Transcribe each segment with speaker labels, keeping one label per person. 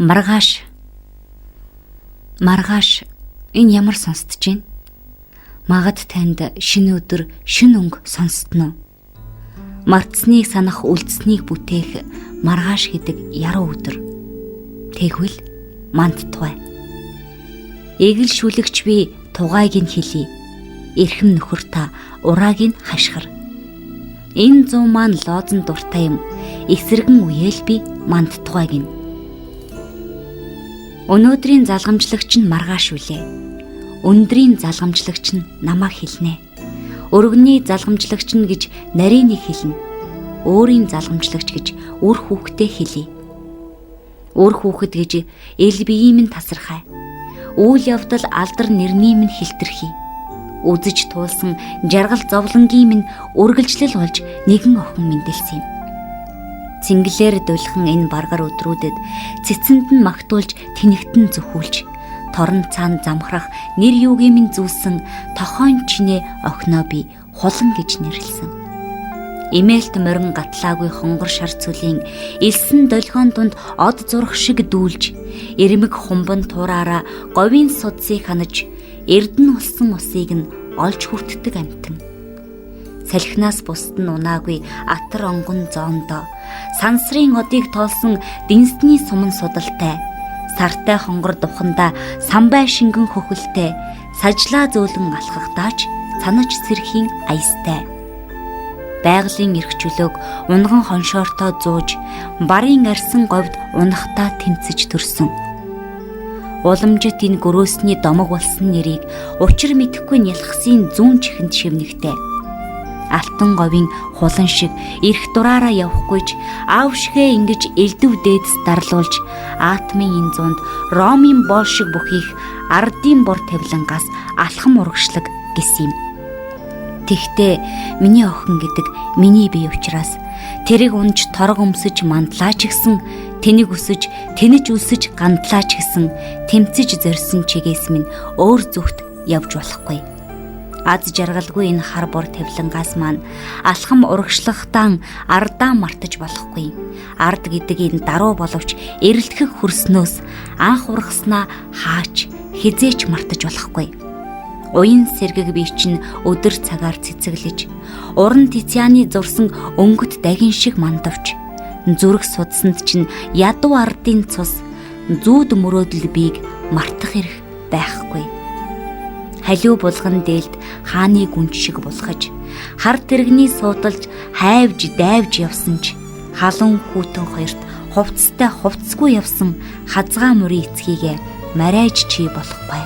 Speaker 1: Маргааш. Маргааш энэ ямар сонсдож байна? Магад танд шинэ өдөр, шинэ өнгө сонстно уу? Мартсныг санах, үлдсэнийг бүтээх маргааш гэдэг яруу өдөр. Тэгвэл манд тугай. Эгэл шүлэгч би тугайг нь хэлий. Эрхэм нөхөр та урааг нь хашгир. Энэ зүүн маань лоозон дуртай юм. Эсрэгэн үеэл би манд тугайг нь. Өнөөдрийн залгамжлагч нь маргааш үлээ. Өндрийн залгамжлагч нь намайг хэлнэ. Өргөний залгамжлагч нь гэж нарийныг хэлнэ. Өөрийн залгамжлагч гэж үр хүүхдээ хэлье. Үр хүүхэд гэж эл биеийн минь тасархай. Үйл явдал алдар нэрний минь хилтерхий. Үзэж туулсан жаргал зовлонгийн минь үргэлжлэл болж нэгэн охин мэндэлсэн юм. Цэнгэлээр дулхан энэ баргар өдрүүдэд цэцэнд нь магтуулж тэнэгтэн зөвхүүлж торон цаан замхрах нэр юугийн минь зүүсэн тохойн чинээ охиноо би хулан гэж нэрлсэн. Имээлт морин гатлаагүй хонгор шар цөлийн элсэн долгион дунд од зурх шиг дүүлж ирмэг хумбан тураараа говийн судсыг ханаж эрдэн улсан усыг нь олж хүртдэг амтан. Салхинаас бусд нь унаагүй атар онгон зоондоо сансрын одыг тоолсон дэнсний суман судалтай сартай хонгор духанда самбай шингэн хөхөлтэй сажлаа зөөлөн алхахдаач цанаж сэрхийн аястай. Байгалийн эрх чөлөөг унган хоншоортой зууж барын арьсан говьд унахтаа тэмцэж төрсөн. Уламжит энэ гөрөөсний домог болсон нэрийг учир мэдэхгүй нялхсын зүүн чихэнд шивнэгтэй. Алтан говийн хулан шиг эрх дураараа явахгүйч аав шигээ ингэж элдв дээдэс дарлуулж атмын энэ зуунд Ромын боол шиг бүхийх ардын бор тавилангаас алхам урагшлаг гэсэн юм. Тэгтээ миний охин гэдэг миний бие учраас тэрийг унж торог өмсөж мандлаач гисэн тэнийг өсөж тэнэж үлсэж гандлаач гисэн тэмцэж зорьсон чигээс минь өөр зүгт явж болохгүй. Аз жаргалгүй энэ хар бор тавилангаас маань алхам урагшлахтан ардаа мартаж болохгүй. Ард гэдэг энэ даруу боловч эрэлтгэх хөрснөөс анх ургаснаа хаач хизээч мартаж болохгүй. Уян сэргэг бие чинь өдөр цагаар цэцэглэж уран Тицианы зурсан өнгөт дагин шиг мандавч зүрх судсанд чинь ядуу ардын цус зүүд мөрөөдөл биег мартах эрх байхгүй. Халиу булган дээлд хааны гүнж шиг булхаж хар тэрэгний суудалж хайвж дайвж явсан ч халуун хүүтэн хоёрт хувцастай хувцсгүй явсан хазгаа мөрийн эцгийгээ марайж чи болохгүй.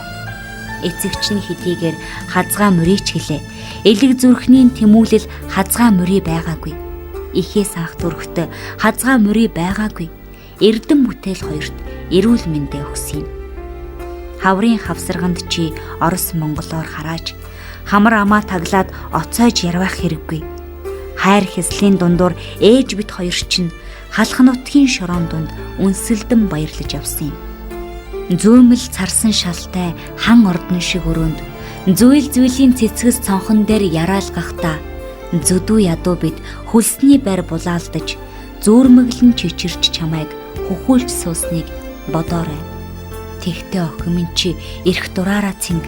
Speaker 1: Эцэгч нь хэдийгээр хазгаа мөрийч хэлээ. Элэг зүрхний тэмүүлэл хазгаа мөрий байгаагүй. Ихээс ах дүрхтэ хазгаа мөрий байгаагүй. Эрдэм бүтээл хоёрт эрүүл мэндэ өгсөн юм. Хаврын хавсарганд чи Орос Монголоор харааж хамар амаа таглаад оцойж ярвах хэрэггүй. Хайр хэслийн дундуур ээж бит хоёр чинь халах нутгийн шорон дунд үнсэлдэн баярлаж явсан юм. Зүүмэл царсан шалтай хан ордон шиг өрөөнд зүйл зүйлийн цэцгэс цонхон дээр яраалгахдаа зүдүү ядуу бид хөлсний байр булаалдаж зүүрмэглэн чичирч чамайг хөхүүлж суусныг бодоорой. Тэгтээ охин минь чи эрх дураараа цэнг.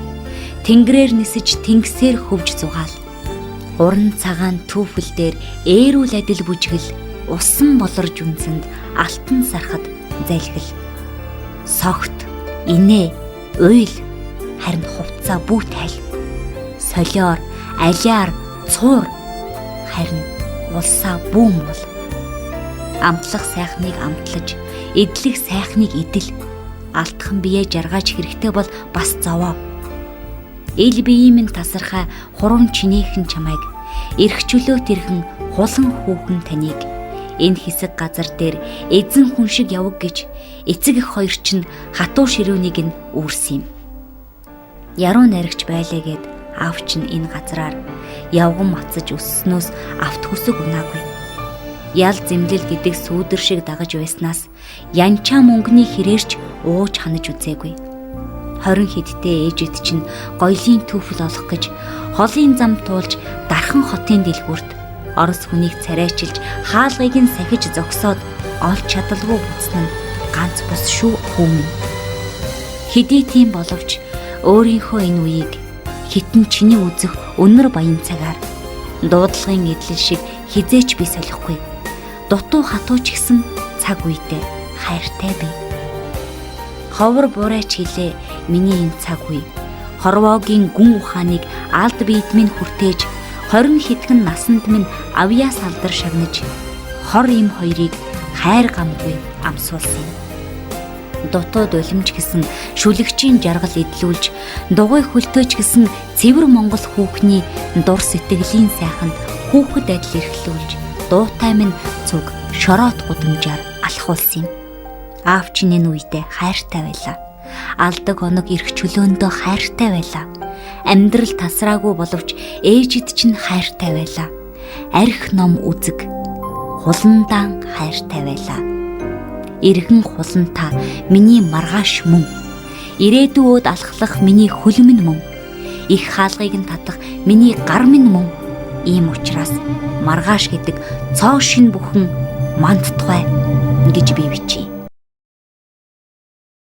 Speaker 1: Тэнгэрээр нисэж тэнгисээр хөвж зугаал. Уран цагаан түүфэл дээр ээрүүл адил бүжгэл усан болорж үнсэнд алтан сархад зайлгэл. Согт, инээ, уйл харин хувцаа бүүт хайл. Солиор, алиар, цуур харин улсаа бүүм бол. Амтлах сайхныг амтлаж, эдлэх сайхныг эдэл. Алтхан бие жаргаж хэрэгтэй бол бас зовоо. Эл биеийн минь тасархай хурам чинээхэн чамайг эрх чөлөөт ирхэн хулан хүүхэн таныг энэ хэсэг газар дээр эзэн хүн шиг явг гэж эцэг их хоёр чинь хатуу ширүүнийг нь үүрсэн юм. Яруу найрагч байлаа гэд аав чинь энэ газраар явган мацаж өсснөөс авт хүсэг унаагүй. Ял зэмлэл гэдэг сүүдэр шиг дагаж байснаас янчаа мөнгөний хэрээрч ууж ханаж үзээгүй. 20 хэдтэй ээжэд чинь гоёлын түүфэл олох гэж холын зам туулж дархан хотын дэлгүүрт Орос хүнийг царайчилж хаалгыг нь сахиж зогсоод олж чадалгүй буцна нь ганц бус шүү хүү минь. Хэдий тийм боловч өөрийнхөө энэ үеийг хитэн чиний үзэх өнөр баян цагаар дуудлагын эдлэл шиг хизээч би солихгүй. Дутуу хатуу ч гэсэн цаг үедээ хайртай би. Ховор буурайч хэлээ миний энэ цаг үе. Хорвоогийн гүн ухааныг алд биед минь хүртээж 20 хэдхэн насанд минь авьяас алдар шагнаж хор им хоёрыг хайр гамгүй амсуулсан юм. Дутууд улимч гэсэн шүлэгчийн жаргал эдлүүлж дугуй хөлтөөч гэсэн цэвэр монгол хүүхний дур сэтгэлийн сайханд хүүхэд адил эрхлүүлж дуутай минь цуг шороот гудамжаар алхуулсан юм. Аав чинь энэ үедээ хайртай байлаа. Алдаг оног ирэх чөлөөндөө хайртай байлаа. Амьдрал тасраагүй боловч ээжид чинь хайртай байлаа. Арх ном үзэг хуландаан хайртай байлаа. Иргэн хуланта миний маргааш мөн. Ирээдүйд алхлах миний хөлмөн мөн. Их хаалгыг нь татах миний гар минь мөн. Ийм учраас маргааш гэдэг цоо шин бүхэн мандтугай гэж би бичье.